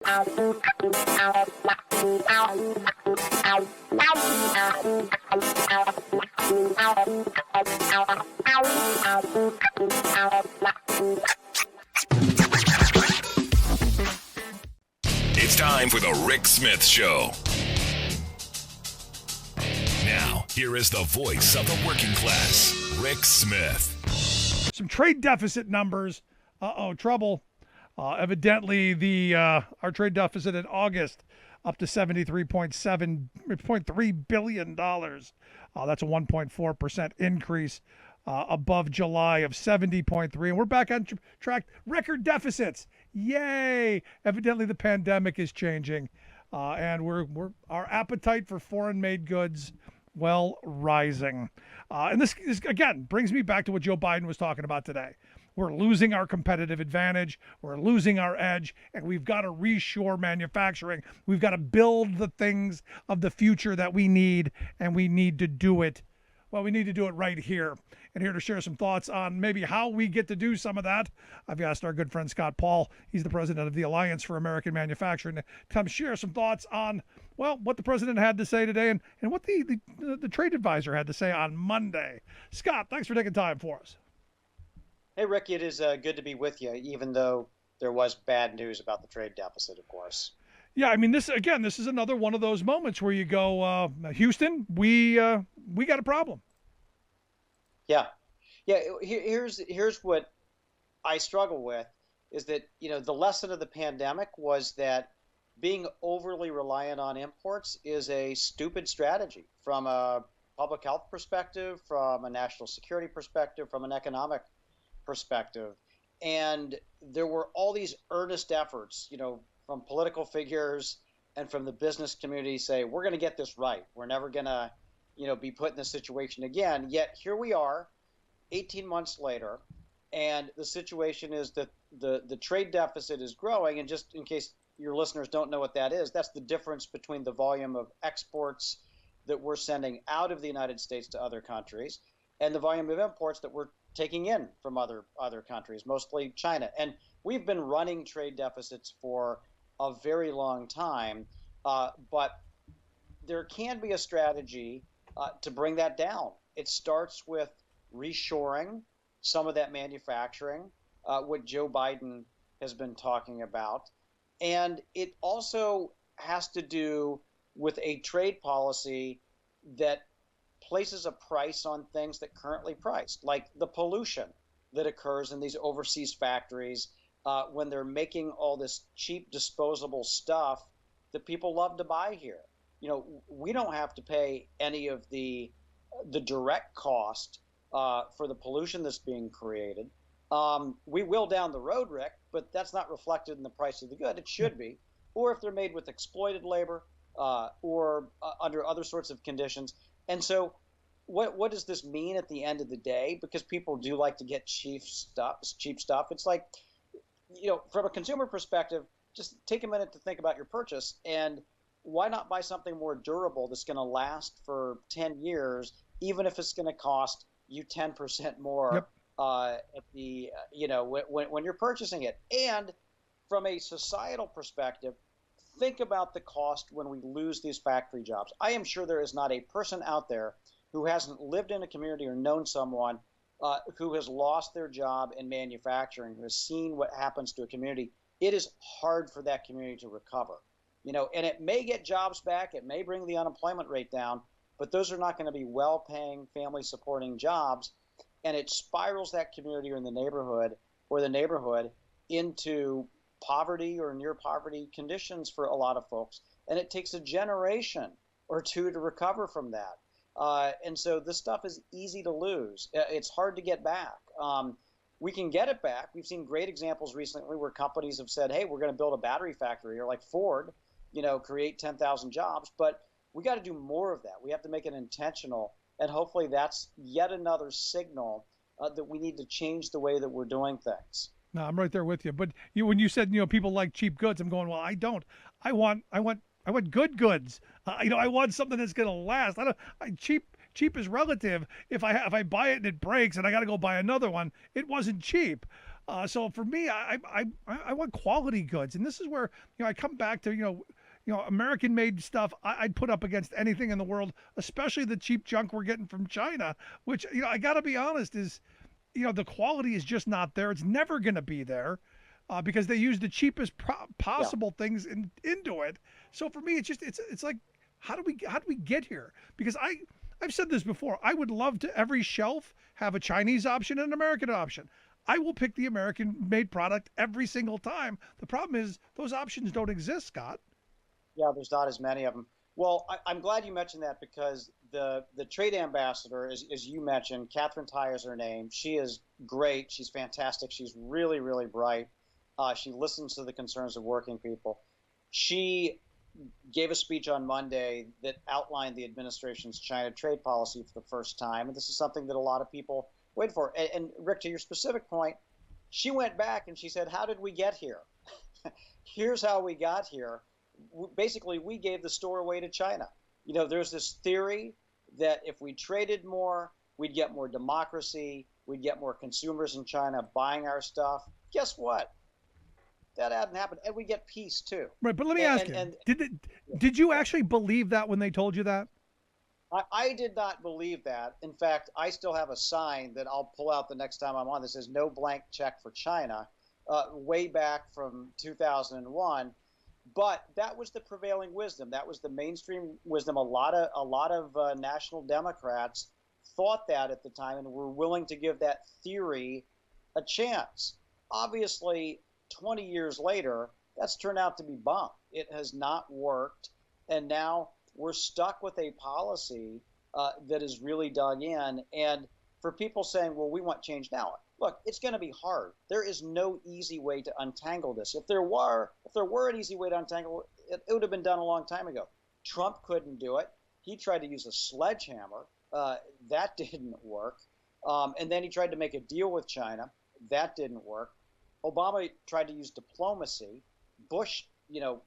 It's time for the Rick Smith Show. Now, here is the voice of the working class, Rick Smith. Some trade deficit numbers. Trouble. Evidently, our trade deficit in August up to $73.3 billion. That's a 1.4% increase above July of 70.3. And we're back on track. Record deficits. Yay! Evidently, the pandemic is changing. And our appetite for foreign-made goods, rising. And this again brings me back to what Joe Biden was talking about today. We're losing our competitive advantage. We're losing our edge, and we've got to reshore manufacturing. We've got to build the things of the future that we need, and we need to do it. Well, we need to do it right here. And here to share some thoughts on maybe how we get to do some of that, I've asked our good friend Scott Paul. He's the president of the Alliance for American Manufacturing, to come share some thoughts on, what the president had to say today and what the trade advisor had to say on Monday. Scott, thanks for taking time for us. Hey, Rick, it is good to be with you, even though there was bad news about the trade deficit, of course. Yeah, I mean, this is another one of those moments where you go, Houston, we got a problem. Yeah. Here's what I struggle with is that, the lesson of the pandemic was that being overly reliant on imports is a stupid strategy from a public health perspective, from a national security perspective, from an economic perspective. And there were all these earnest efforts, from political figures and from the business community say, we're going to get this right. We're never going to, be put in this situation again. Yet here we are 18 months later, and the situation is that the trade deficit is growing. And just in case your listeners don't know what that is, that's the difference between the volume of exports that we're sending out of the United States to other countries and the volume of imports that we're taking in from other countries, mostly China. And we've been running trade deficits for a very long time, but there can be a strategy to bring that down. It starts with reshoring some of that manufacturing, what Joe Biden has been talking about. And it also has to do with a trade policy that places a price on things that currently priced, like the pollution that occurs in these overseas factories when they're making all this cheap disposable stuff that people love to buy here. We don't have to pay any of the direct cost for the pollution that's being created. We will down the road, Rick, but that's not reflected in the price of the good. It should be. Or if they're made with exploited labor or under other sorts of conditions. And so what does this mean at the end of the day? Because people do like to get cheap stuff. It's like, from a consumer perspective, just take a minute to think about your purchase. And why not buy something more durable that's going to last for 10 years, even if it's going to cost you 10% more at the, when you're purchasing it. And from a societal perspective, think about the cost when we lose these factory jobs. I am sure there is not a person out there who hasn't lived in a community or known someone who has lost their job in manufacturing, who has seen what happens to a community. It is hard for that community to recover. And it may get jobs back, it may bring the unemployment rate down, but those are not going to be well-paying, family-supporting jobs, and it spirals that community or the neighborhood into poverty or near poverty conditions for a lot of folks, and it takes a generation or two to recover from that. And so this stuff is easy to lose. It's hard to get back. We can get it back. We've seen great examples recently where companies have said, hey, we're going to build a battery factory, or like Ford, create 10,000 jobs. But we got to do more of that. We have to make it intentional. And hopefully that's yet another signal that we need to change the way that we're doing things. No, I'm right there with you. But when you said, people like cheap goods, I'm going, well, I don't. I want good goods. I want something that's going to last. Cheap is relative. If I buy it and it breaks and I got to go buy another one, it wasn't cheap. So for me, I want quality goods, and this is where I come back to American made stuff. I'd put up against anything in the world, especially the cheap junk we're getting from China, which I got to be honest is the quality is just not there. It's never going to be there. Because they use the cheapest Yeah. possible things into it. So for me, it's like how do we get here? Because I've said this before. I would love to every shelf have a Chinese option and an American option. I will pick the American made product every single time. The problem is those options don't exist, Scott. Yeah, there's not as many of them. Well, I'm glad you mentioned that because the trade ambassador, as you mentioned, Catherine Tai is her name. She is great. She's fantastic. She's really, really bright. She listens to the concerns of working people. She gave a speech on Monday that outlined the administration's China trade policy for the first time. And this is something that a lot of people wait for. And Rick, to your specific point, she went back and she said, how did we get here? Here's how we got here. Basically, we gave the store away to China. There's this theory that if we traded more, we'd get more democracy, we'd get more consumers in China buying our stuff. Guess what? That hadn't happened, and we get peace too. Right, but let me And ask you: and, did you actually believe that when they told you that? I did not believe that. In fact, I still have a sign that I'll pull out the next time I'm on that says "No blank check for China," way back from 2001. But that was the prevailing wisdom. That was the mainstream wisdom. A lot of national Democrats thought that at the time and were willing to give that theory a chance. Obviously, 20 years later, that's turned out to be bunk. It has not worked, and now we're stuck with a policy that is really dug in. And for people saying, "Well, we want change now," look, it's going to be hard. There is no easy way to untangle this. If there were an easy way to untangle it, it would have been done a long time ago. Trump couldn't do it. He tried to use a sledgehammer. That didn't work. And then he tried to make a deal with China. That didn't work. Obama tried to use diplomacy. Bush,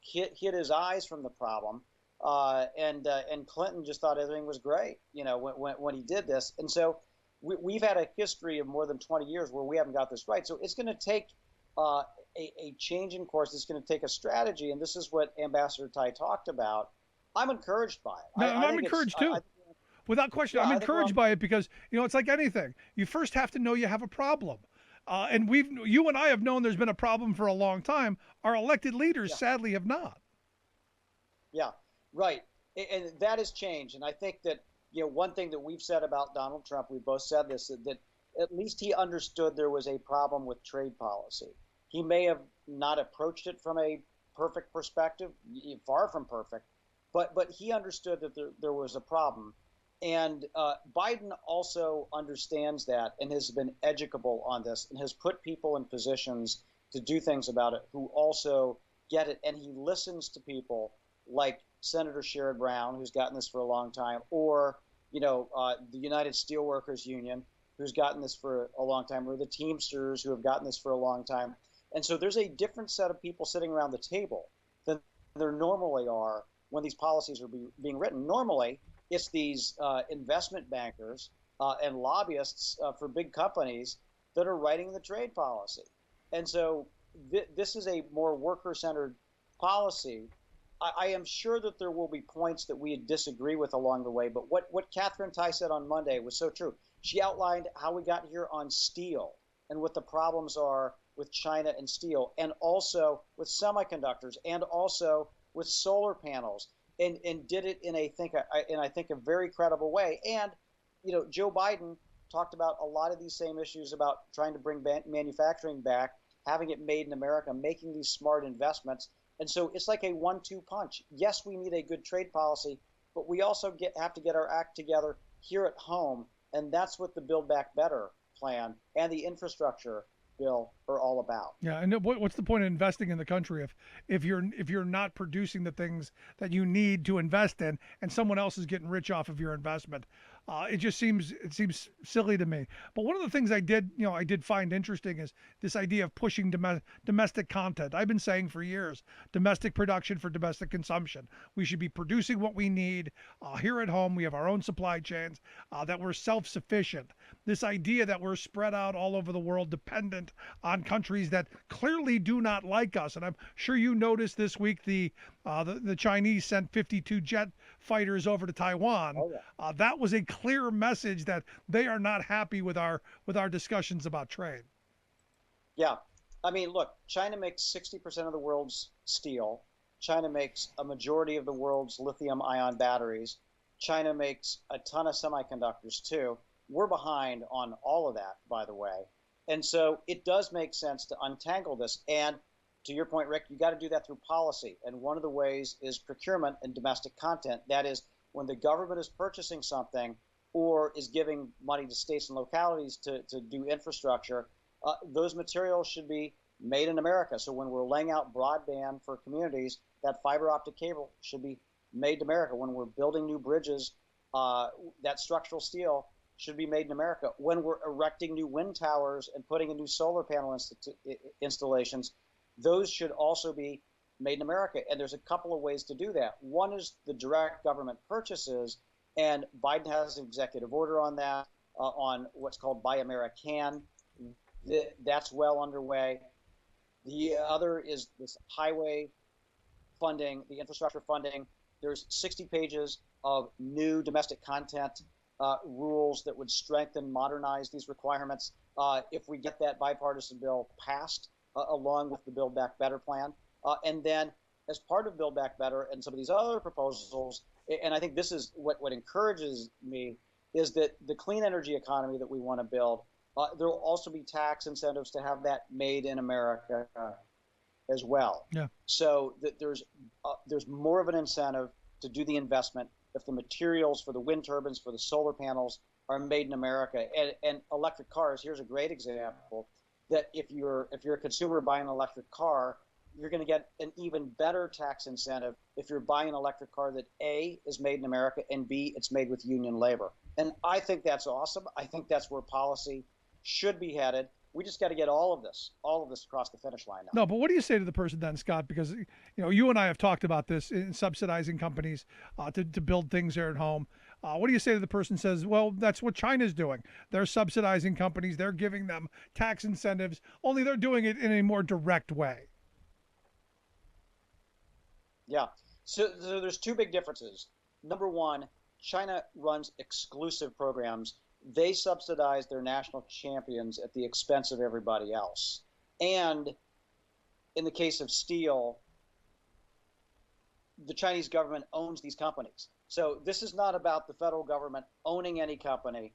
hid his eyes from the problem. And Clinton just thought everything was great, when he did this. And so we've had a history of more than 20 years where we haven't got this right. So it's going to take a change in course. It's going to take a strategy. And this is what Ambassador Tai talked about. I'm encouraged by it. No, I I'm think encouraged too. Without question, yeah, I'm I think encouraged by it because it's like anything. You first have to know you have a problem, and you and I have known there's been a problem for a long time. Our elected leaders, yeah, sadly, have not. yeah, right. And that has changed. And I think that, one thing that we've said about Donald Trump, we both said this, that at least he understood there was a problem with trade policy. He may have not approached it from a perfect perspective, far from perfect, but he understood that there was a problem. And Biden also understands that and has been educable on this and has put people in positions to do things about it who also get it. And he listens to people like Senator Sherrod Brown, who's gotten this for a long time, or the United Steelworkers Union, who's gotten this for a long time, or the Teamsters, who have gotten this for a long time. And so there's a different set of people sitting around the table than there normally are when these policies are being written. Normally, it's these investment bankers and lobbyists for big companies that are writing the trade policy. And so this is a more worker-centered policy. I am sure that there will be points that we disagree with along the way, but what Catherine Tai said on Monday was so true. She outlined how we got here on steel and what the problems are with China and steel, and also with semiconductors, and also with solar panels, and did it in I think a very credible way. And Joe Biden talked about a lot of these same issues about trying to bring manufacturing back, having it made in America, making these smart investments. And so it's like a 1-2 punch. Yes, we need a good trade policy, but we also have to get our act together here at home, and that's what the Build Back Better plan and the infrastructure bill are all about. Yeah, and what's the point of investing in the country if you're not producing the things that you need to invest in, and someone else is getting rich off of your investment? It seems silly to me. But one of the things I did find interesting is this idea of pushing domestic content. I've been saying for years, domestic production for domestic consumption. We should be producing what we need here at home. We have our own supply chains, that we're self-sufficient. this idea that we're spread out all over the world, dependent on countries that clearly do not like us. And I'm sure you noticed this week the Chinese sent 52 jet fighters over to Taiwan. Oh yeah. That was a clear message that they are not happy with our discussions about trade. Yeah. I mean, look, China makes 60% of the world's steel. China makes a majority of the world's lithium ion batteries. China makes a ton of semiconductors too. We're behind on all of that, by the way. And so it does make sense to untangle this. And to your point, Rick, you got to do that through policy. And one of the ways is procurement and domestic content. That is, when the government is purchasing something or is giving money to states and localities to do infrastructure, those materials should be made in America. So when we're laying out broadband for communities, that fiber optic cable should be made in America. When we're building new bridges, that structural steel should be made in America. When we're erecting new wind towers and putting in new solar panel installations, those should also be made in America. And there's a couple of ways to do that. One is the direct government purchases, and Biden has an executive order on that, on what's called Buy American. That's well underway. The other is this highway funding, the infrastructure funding. There's 60 pages of new domestic content rules that would strengthen, modernize these requirements if we get that bipartisan bill passed, along with the Build Back Better plan. And then as part of Build Back Better and some of these other proposals, and I think this is what encourages me, is that the clean energy economy that we want to build, there will also be tax incentives to have that made in America as well. Yeah. So that there's more of an incentive to do the investment if the materials for the wind turbines, for the solar panels are made in America. And electric cars, here's a great example, that if you're a consumer buying an electric car, you're going to get an even better tax incentive if you're buying an electric car that A, is made in America, and B, it's made with union labor. And I think that's awesome. I think that's where policy should be headed. We just got to get all of this across the finish line now. No, but what do you say to the person then, Scott? Because you and I have talked about this in subsidizing companies to build things there at home. What do you say to the person who says, well, that's what China's doing? They're subsidizing companies. They're giving them tax incentives, only they're doing it in a more direct way. Yeah. So there's two big differences. Number one, China runs exclusive programs. They subsidize their national champions at the expense of everybody else. And in the case of steel, the Chinese government owns these companies. So this is not about the federal government owning any company.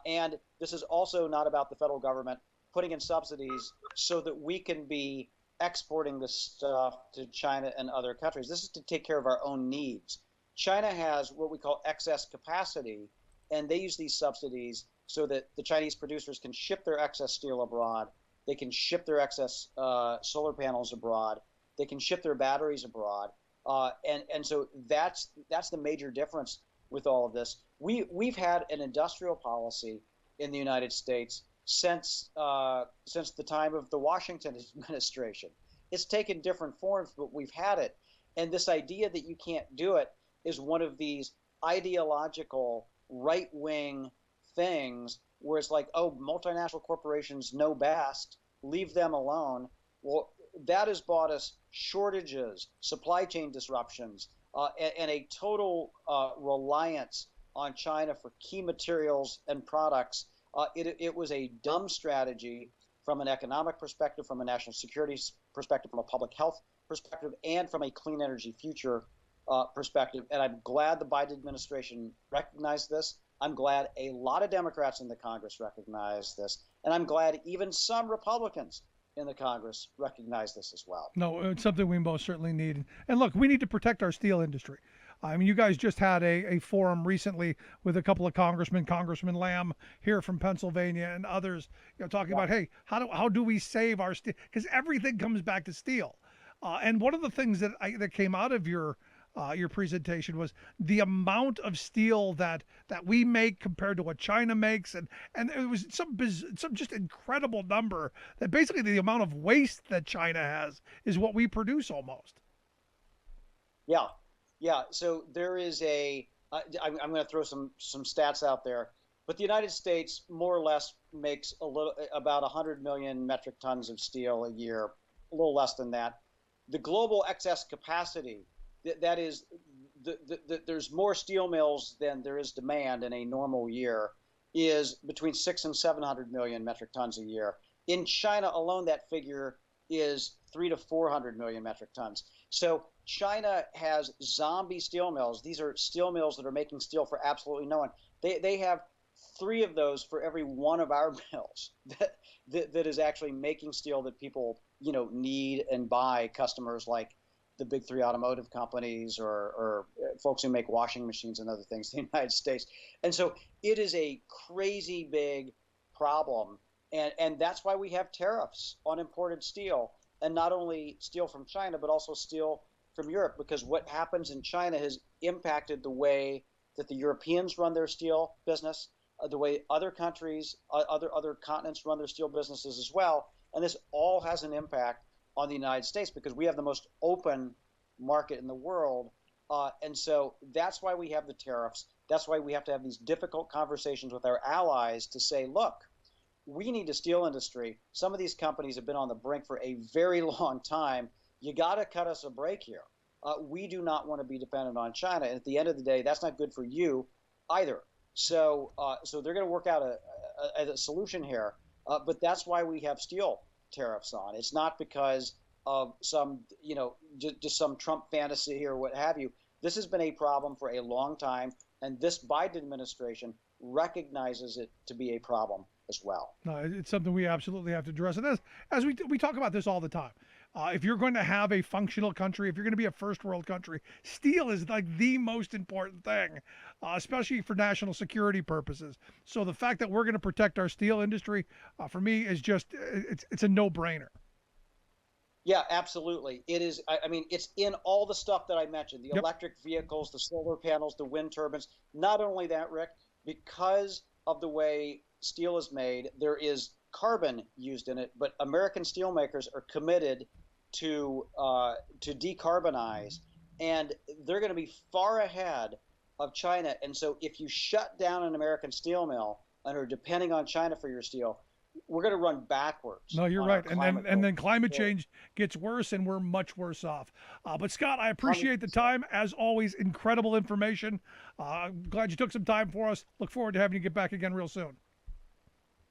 And this is also not about the federal government putting in subsidies so that we can be exporting this stuff to China and other countries. This is to take care of our own needs. China has what we call excess capacity, and they use these subsidies so that the Chinese producers can ship their excess steel abroad. They can ship their excess solar panels abroad. They can ship their batteries abroad. And so that's the major difference with all of this. We've had an industrial policy in the United States since the time of the Washington administration. It's taken different forms, but we've had it. And this idea that you can't do it is one of these ideological right-wing things where it's like, oh, multinational corporations know best, leave them alone. Well, that has brought us shortages, supply chain disruptions, and a total reliance on China for key materials and products. It was a dumb strategy from an economic perspective, from a national security perspective, from a public health perspective, and from a clean energy future perspective. And I'm glad the Biden administration recognized this. I'm glad a lot of Democrats in the Congress recognize this. And I'm glad even some Republicans in the Congress recognize this as well. No, it's something we most certainly need. And look, we need to protect our steel industry. I mean, you guys just had a forum recently with a couple of Congressman Lamb here from Pennsylvania and others, talking about, hey, how do we save our steel? Because everything comes back to steel. And one of the things that came out of your presentation was the amount of steel that we make compared to what China makes, and it was some just incredible number that basically the amount of waste that China has is what we produce almost. Yeah. So there is I'm going to throw some stats out there. But the United States more or less makes about 100 million metric tons of steel a year, a little less than that. The global excess capacity, that is, there's more steel mills than there is demand in a normal year, is between 6 and 700 million metric tons a year. In China alone, that figure is 3 to 400 million metric tons. So China has zombie steel mills. These are steel mills that are making steel for absolutely no one. They have 3 of those for every one of our mills that is actually making steel that people need and buy. Customers like the big 3 automotive companies or folks who make washing machines and other things in the United States. And so it is a crazy big problem. And that's why we have tariffs on imported steel, and not only steel from China, but also steel from Europe, because what happens in China has impacted the way that the Europeans run their steel business, the way other countries, other continents run their steel businesses as well. And this all has an impact on the United States because we have the most open market in the world. And so that's why we have the tariffs. That's why we have to have these difficult conversations with our allies to say, look, we need a steel industry. Some of these companies have been on the brink for a very long time. You got to cut us a break here. We do not want to be dependent on China. And at the end of the day, that's not good for you either. So they're going to work out a solution here. But that's why we have steel tariffs on. It's not because of some, just some Trump fantasy or what have you. This has been a problem for a long time. And this Biden administration recognizes it to be a problem as well. No, it's something we absolutely have to address. And as we talk about this all the time, if you're going to have a functional country, if you're going to be a first world country, steel is like the most important thing, especially for national security purposes. So the fact that we're going to protect our steel industry, for me, is just it's a no-brainer. Yeah, absolutely. It is. I mean, it's in all the stuff that I mentioned: the Yep. electric vehicles, the solar panels, the wind turbines. Not only that, Rick, because of the way steel is made, there is carbon used in it, but American steelmakers are committed to decarbonize, and they're going to be far ahead of China. And so if you shut down an American steel mill and are depending on China for your steel, we're going to run backwards. No, you're on our right. And climate then goals. climate change gets worse and we're much worse off. But Scott, I appreciate the time. As always, incredible information. I'm glad you took some time for us. Look forward to having you get back again real soon.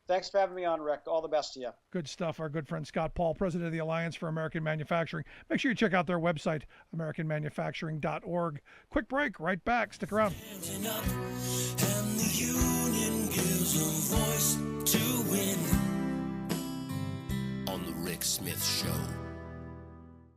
Thanks for having me on, Rick. All the best to you. Good stuff. Our good friend Scott Paul, president of the Alliance for American Manufacturing. Make sure you check out their website, americanmanufacturing.org. Quick break, right back. Stick around. Standing up, and the union gives a voice to win. On the Rick Smith Show.